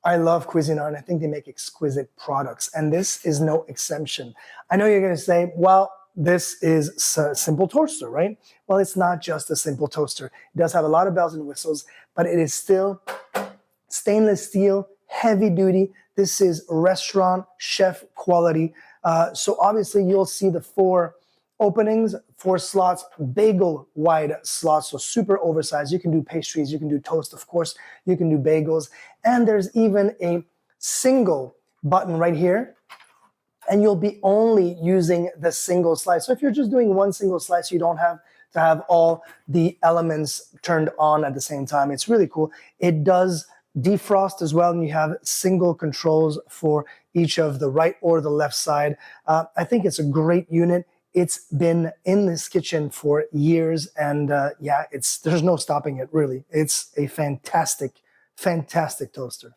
I love Cuisinart. I think they make exquisite products, and this is no exemption. I know you're going to say, well, this is a simple toaster, right? Well, it's not just a simple toaster. It does have a lot of bells and whistles, but it is still stainless steel, heavy duty. This is restaurant chef quality. So obviously you'll see the 4 openings, 4 slots, bagel wide slots, so super oversized. You can do pastries, you can do toast, of course, you can do bagels. And there's even a single button right here, and you'll be only using the single slice. So if you're just doing one single slice, you don't have to have all the elements turned on at the same time. It's really cool. It does defrost as well, and you have single controls for each of the right or the left side. I think it's a great unit. It's been in this kitchen for years, and yeah, there's no stopping it, really. It's a fantastic, fantastic toaster.